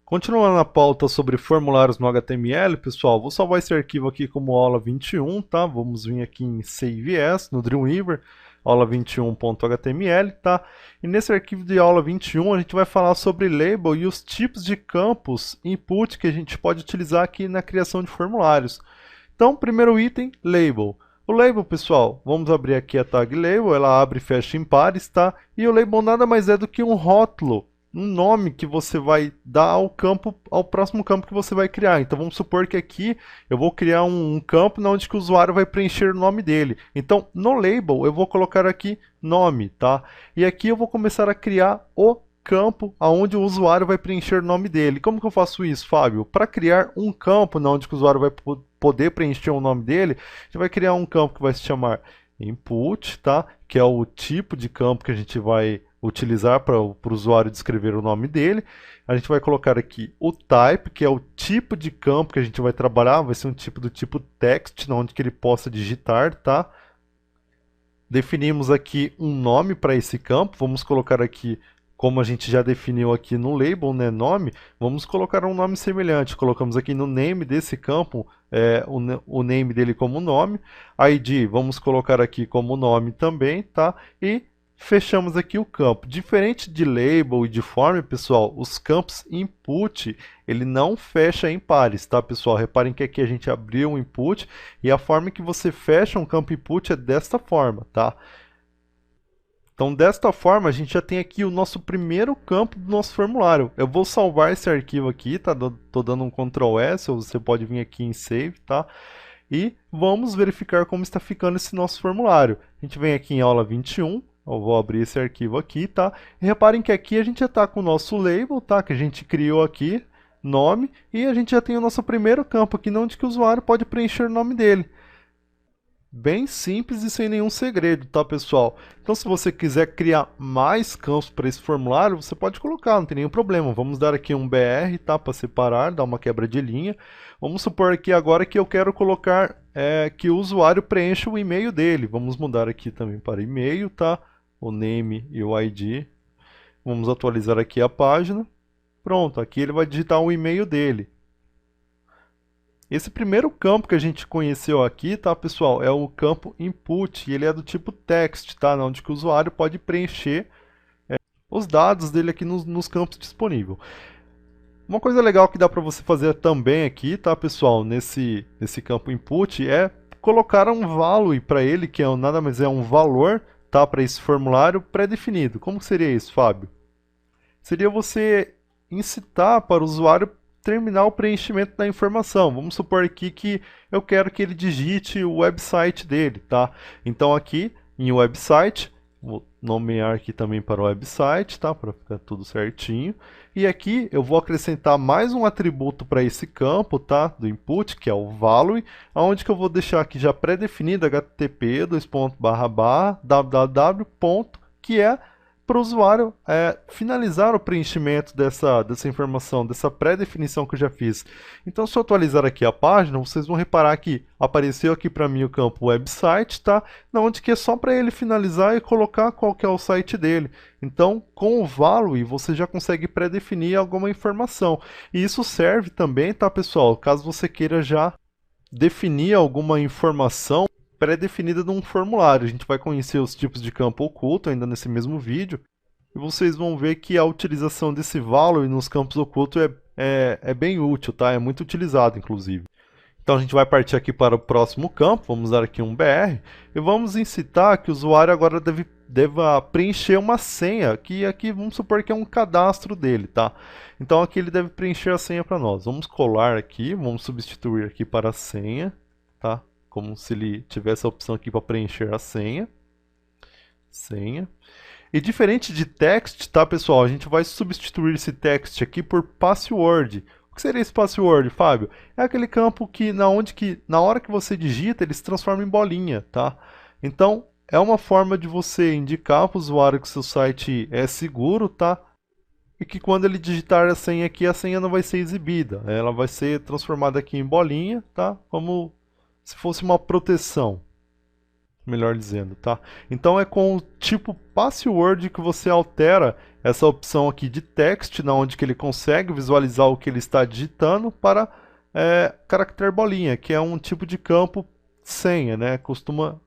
Continuando a pauta sobre formulários no HTML, pessoal, vou salvar esse arquivo aqui como aula 21, tá? Vamos vir aqui em Save As, no Dreamweaver, aula 21.html, tá? E nesse arquivo de aula 21 a gente vai falar sobre label e os tipos de campos input que a gente pode utilizar aqui na criação de formulários. Então, primeiro item, label. O label, pessoal, vamos abrir aqui a tag label, ela abre e fecha em pares, tá? E o label nada mais é do que um rótulo, um nome que você vai dar ao campo, ao próximo campo que você vai criar. Então vamos supor que aqui eu vou criar um campo onde que o usuário vai preencher o nome dele. Então no label eu vou colocar aqui nome, tá? E aqui eu vou começar a criar o campo onde o usuário vai preencher o nome dele. Como que eu faço isso, Fábio? Para criar um campo onde que o usuário vai poder preencher o nome dele, a gente vai criar um campo que vai se chamar input, tá? Que é o tipo de campo que a gente vai utilizar para o usuário descrever o nome dele. A gente vai colocar aqui o type, que é o tipo de campo que a gente vai trabalhar, vai ser um tipo do tipo text, onde que ele possa digitar, tá? Definimos aqui um nome para esse campo, vamos colocar aqui, como a gente já definiu aqui no label, né, nome, vamos colocar um nome semelhante. Colocamos aqui no name desse campo, o name dele como nome, ID vamos colocar aqui como nome também, tá? E fechamos aqui o campo. Diferente de label e de form, pessoal, os campos input, ele não fecha em pares, tá, pessoal? Reparem que aqui a gente abriu um input e a forma que você fecha um campo input é desta forma, tá? Então, desta forma, a gente já tem aqui o nosso primeiro campo do nosso formulário. Eu vou salvar esse arquivo aqui, tá? Tô dando um Ctrl S, ou você pode vir aqui em Save, tá? E vamos verificar como está ficando esse nosso formulário. A gente vem aqui em aula 21, eu vou abrir esse arquivo aqui, tá? E reparem que aqui a gente já está com o nosso label, tá? Que a gente criou aqui, nome, e a gente já tem o nosso primeiro campo aqui, onde que o usuário pode preencher o nome dele. Bem simples e sem nenhum segredo, tá, pessoal? Então, se você quiser criar mais campos para esse formulário, você pode colocar, não tem nenhum problema. Vamos dar aqui um BR, tá, para separar, dar uma quebra de linha. Vamos supor aqui agora que eu quero colocar que o usuário preencha o e-mail dele. Vamos mudar aqui também para e-mail, tá? O name e o ID. Vamos atualizar aqui a página. Pronto, aqui ele vai digitar o e-mail dele. Esse primeiro campo que a gente conheceu aqui, tá, pessoal, é o campo input, e ele é do tipo text, tá, onde que o usuário pode preencher os dados dele aqui nos campos disponíveis. Uma coisa legal que dá para você fazer também aqui, tá, pessoal, nesse campo input, é colocar um value para ele, que é nada mais é um valor, tá, para esse formulário pré-definido. Como seria isso, Fábio? Seria você incitar para o usuário terminar o preenchimento da informação. Vamos supor aqui que eu quero que ele digite o website dele, tá? Então aqui em website, vou nomear aqui também para o website, tá? Para ficar tudo certinho. E aqui eu vou acrescentar mais um atributo para esse campo, tá? Do input, que é o value, onde que eu vou deixar aqui já pré-definido http://www. Que é para o usuário finalizar o preenchimento dessa informação, dessa pré-definição que eu já fiz. Então, se eu atualizar aqui a página, vocês vão reparar que apareceu aqui para mim o campo website, tá? Onde que é só para ele finalizar e colocar qual que é o site dele. Então, com o value, você já consegue pré-definir alguma informação. E isso serve também, tá, pessoal? Caso você queira já definir alguma informação pré-definida num formulário. A gente vai conhecer os tipos de campo oculto ainda nesse mesmo vídeo. E vocês vão ver que a utilização desse value nos campos ocultos é bem útil, tá? É muito utilizado, inclusive. Então a gente vai partir aqui para o próximo campo, vamos dar aqui um BR, e vamos incitar que o usuário agora deva preencher uma senha, que aqui vamos supor que é um cadastro dele, tá? Então aqui ele deve preencher a senha para nós. Vamos colar aqui, vamos substituir aqui para senha, tá? Como se ele tivesse a opção aqui para preencher a senha. Senha. E diferente de text, tá, pessoal? A gente vai substituir esse text aqui por password. O que seria esse password, Fábio? É aquele campo que na hora que você digita, ele se transforma em bolinha, tá? Então, é uma forma de você indicar para o usuário que seu site é seguro, tá? E que quando ele digitar a senha aqui, a senha não vai ser exibida. Ela vai ser transformada aqui em bolinha, tá? Como se fosse uma proteção. melhor dizendo, tá? Então é com o tipo password que você altera essa opção aqui de text, na onde que ele consegue visualizar o que ele está digitando, para caractere bolinha, que é um tipo de campo senha, né? Costuma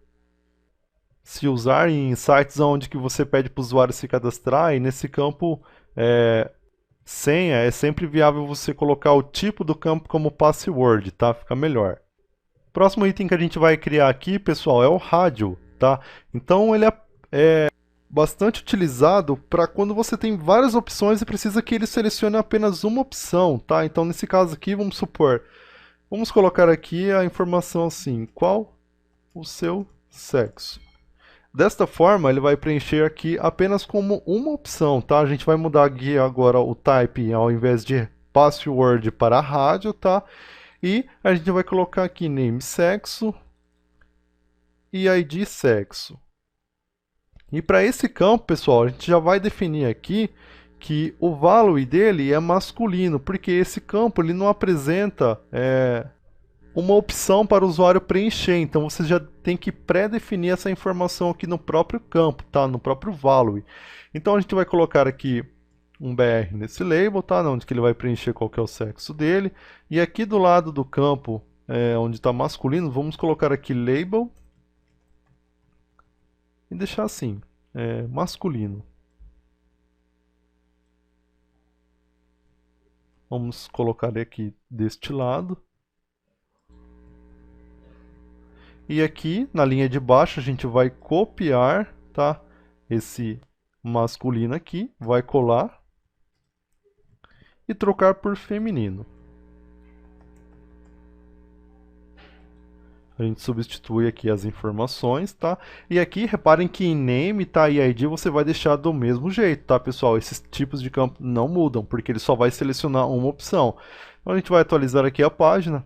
se usar em sites onde que você pede para o usuário se cadastrar, e nesse campo senha é sempre viável você colocar o tipo do campo como password, tá? Fica melhor. Próximo item que a gente vai criar aqui, pessoal, é o rádio, tá? Então ele é bastante utilizado para quando você tem várias opções e precisa que ele selecione apenas uma opção, tá? Então nesse caso aqui, vamos supor, vamos colocar aqui a informação assim, qual o seu sexo? Desta forma, ele vai preencher aqui apenas como uma opção, tá? A gente vai mudar aqui agora o type ao invés de password para rádio, tá? E a gente vai colocar aqui name sexo e ID sexo. E para esse campo, pessoal, a gente já vai definir aqui que o value dele é masculino, porque esse campo ele não apresenta uma opção para o usuário preencher, então você já tem que pré-definir essa informação aqui no próprio campo, tá? No próprio value. Então a gente vai colocar aqui um BR nesse label, tá? Onde que ele vai preencher qual que é o sexo dele. E aqui do lado do campo, onde está masculino, vamos colocar aqui label e deixar assim, masculino. Vamos colocar aqui deste lado. E aqui na linha de baixo a gente vai copiar, tá? Esse masculino aqui, vai colar e trocar por feminino. A gente substitui aqui as informações, tá? E aqui, reparem que em name, tá, e ID você vai deixar do mesmo jeito, tá, pessoal? Esses tipos de campo não mudam, porque ele só vai selecionar uma opção. Então a gente vai atualizar aqui a página.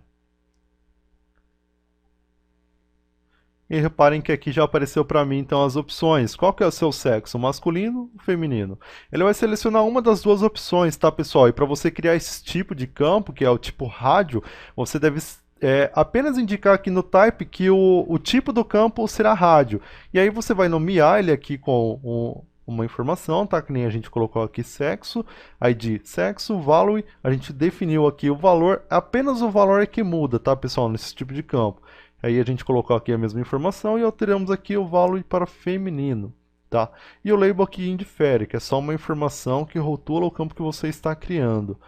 E reparem que aqui já apareceu para mim então as opções. Qual que é o seu sexo, masculino ou feminino? Ele vai selecionar uma das duas opções, tá, pessoal? E para você criar esse tipo de campo, que é o tipo rádio, você deve apenas indicar aqui no type que o tipo do campo será rádio. E aí você vai nomear ele aqui com uma informação, tá? Que nem a gente colocou aqui sexo, ID sexo, value, a gente definiu aqui o valor, apenas o valor é que muda, tá, pessoal, nesse tipo de campo. Aí a gente colocou aqui a mesma informação e alteramos aqui o value para feminino, tá? E o label aqui indifere, que é só uma informação que rotula o campo que você está criando.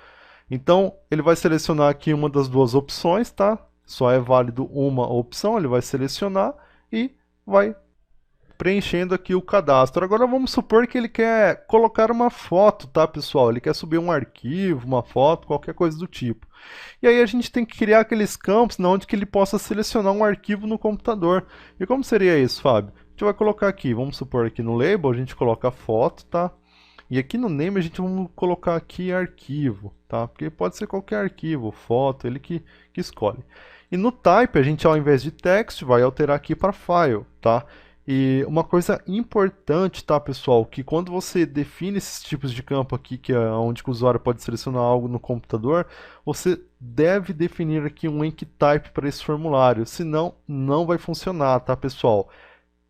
Então, ele vai selecionar aqui uma das duas opções, tá? Só é válido uma opção, ele vai selecionar e vai preenchendo aqui o cadastro. Agora vamos supor que ele quer colocar uma foto, tá, pessoal? Ele quer subir um arquivo, uma foto, qualquer coisa do tipo. E aí a gente tem que criar aqueles campos onde que ele possa selecionar um arquivo no computador. E como seria isso, Fábio? A gente vai colocar aqui, vamos supor aqui no label, a gente coloca foto, tá? E aqui no name a gente vai colocar aqui arquivo, tá? Porque pode ser qualquer arquivo, foto, ele que escolhe. E no type a gente ao invés de text vai alterar aqui para file, tá? E uma coisa importante, tá, pessoal, que quando você define esses tipos de campo aqui, que é onde o usuário pode selecionar algo no computador, você deve definir aqui um enctype para esse formulário, senão não vai funcionar, tá, pessoal?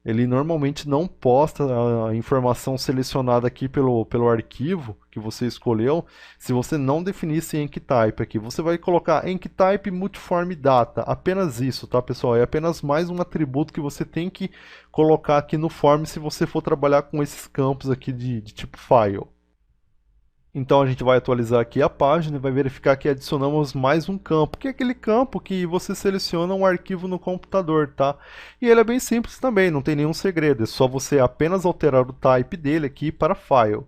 Ele normalmente não posta a informação selecionada aqui pelo arquivo que você escolheu, se você não definir esse enctype aqui. Você vai colocar enctype multiform data, apenas isso, tá, pessoal? É apenas mais um atributo que você tem que colocar aqui no form se você for trabalhar com esses campos aqui de tipo file. Então a gente vai atualizar aqui a página e vai verificar que adicionamos mais um campo, que é aquele campo que você seleciona um arquivo no computador, tá? E ele é bem simples também, não tem nenhum segredo, é só você apenas alterar o type dele aqui para file.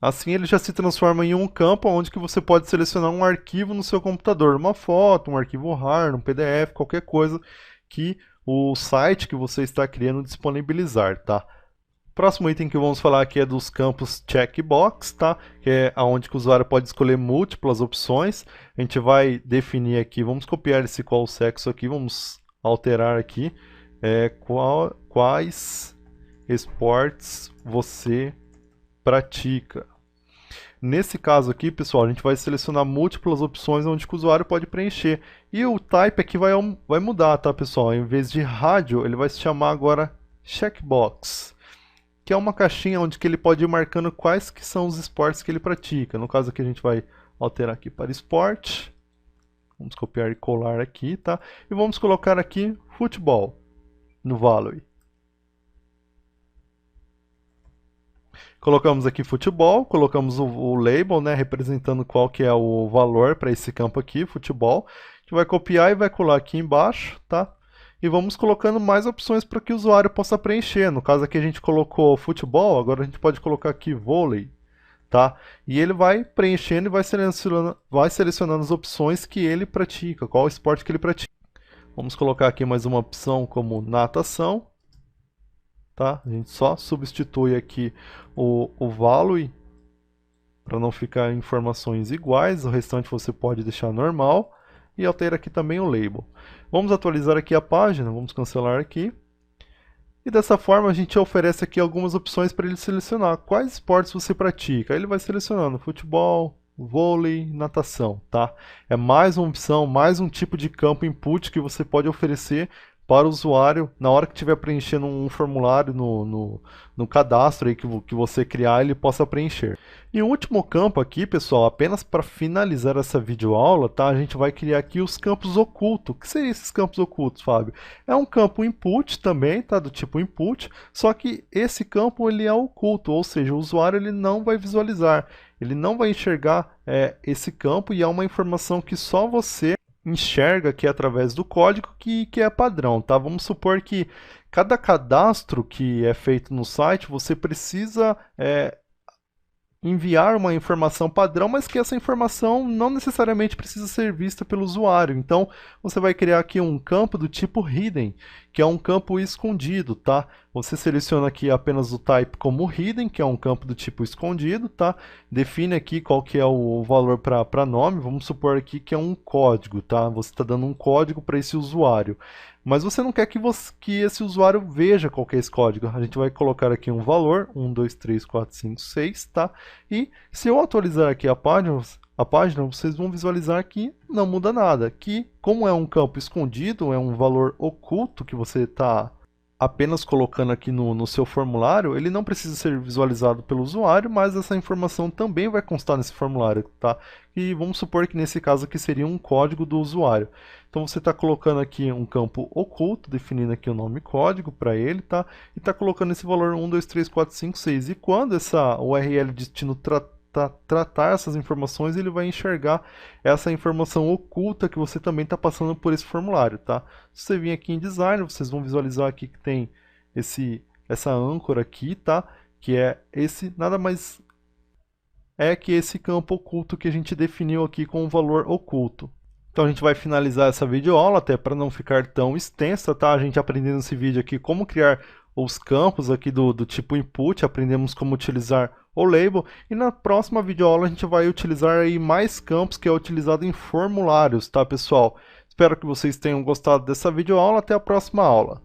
Assim ele já se transforma em um campo onde que você pode selecionar um arquivo no seu computador, uma foto, um arquivo RAR, um PDF, qualquer coisa que o site que você está criando disponibilizar, tá? Próximo item que vamos falar aqui é dos campos checkbox, tá? Que é onde que o usuário pode escolher múltiplas opções. A gente vai definir aqui, vamos copiar esse qual sexo aqui, vamos alterar aqui quais esportes você pratica. Nesse caso aqui, pessoal, a gente vai selecionar múltiplas opções onde o usuário pode preencher. E o type aqui vai mudar, tá, pessoal? Em vez de rádio, ele vai se chamar agora checkbox, que é uma caixinha onde que ele pode ir marcando quais que são os esportes que ele pratica. No caso aqui a gente vai alterar aqui para esporte. Vamos copiar e colar aqui, tá? E vamos colocar aqui futebol no value. Colocamos aqui futebol, colocamos o label, né, representando qual que é o valor para esse campo aqui, futebol. A gente vai copiar e vai colar aqui embaixo, tá? E vamos colocando mais opções para que o usuário possa preencher. No caso aqui a gente colocou futebol, agora a gente pode colocar aqui vôlei, tá? E ele vai preenchendo e vai selecionando as opções que ele pratica, qual esporte que ele pratica. Vamos colocar aqui mais uma opção como natação. Tá? A gente só substitui aqui o value para não ficar informações iguais, o restante você pode deixar normal e altera aqui também o label. Vamos atualizar aqui a página, vamos cancelar aqui. E dessa forma a gente oferece aqui algumas opções para ele selecionar quais esportes você pratica. Aí ele vai selecionando futebol, vôlei, natação, tá? É mais uma opção, mais um tipo de campo input que você pode oferecer para o usuário, na hora que estiver preenchendo um formulário no cadastro aí que você criar, ele possa preencher. E o último campo aqui, pessoal, apenas para finalizar essa videoaula, tá? A gente vai criar aqui os campos ocultos. O que seriam esses campos ocultos, Fábio? É um campo input também, tá? Do tipo input, só que esse campo ele é oculto, ou seja, o usuário ele não vai visualizar, ele não vai enxergar esse campo e é uma informação que só você enxerga aqui através do código que é padrão, tá? Vamos supor que cada cadastro que é feito no site, você precisa enviar uma informação padrão, mas que essa informação não necessariamente precisa ser vista pelo usuário. Então, você vai criar aqui um campo do tipo hidden, que é um campo escondido, tá? Você seleciona aqui apenas o type como hidden, que é um campo do tipo escondido, tá? Define aqui qual que é o valor para nome, vamos supor aqui que é um código, tá? Você está dando um código para esse usuário. Mas você não quer que esse usuário veja qual que é esse código. A gente vai colocar aqui um valor, 1, 2, 3, 4, 5, 6, tá? E se eu atualizar aqui a página, vocês vão visualizar que não muda nada. Que, como é um campo escondido, é um valor oculto que você está apenas colocando aqui no seu formulário, ele não precisa ser visualizado pelo usuário, mas essa informação também vai constar nesse formulário, tá? E vamos supor que nesse caso aqui seria um código do usuário. Então você está colocando aqui um campo oculto, definindo aqui o nome código para ele, tá? E está colocando esse valor 1, 2, 3, 4, 5, 6. E quando essa URL destino tratar essas informações, ele vai enxergar essa informação oculta que você também está passando por esse formulário, tá? Se você vir aqui em design, vocês vão visualizar aqui que tem essa âncora aqui, tá? Que é nada mais é que esse campo oculto que a gente definiu aqui com o valor oculto. Então a gente vai finalizar essa videoaula, até para não ficar tão extensa, tá? A gente aprendendo nesse vídeo aqui como criar os campos aqui do tipo input, aprendemos como utilizar o label, e na próxima videoaula a gente vai utilizar aí mais campos que é utilizado em formulários, tá, pessoal? Espero que vocês tenham gostado dessa videoaula, até a próxima aula.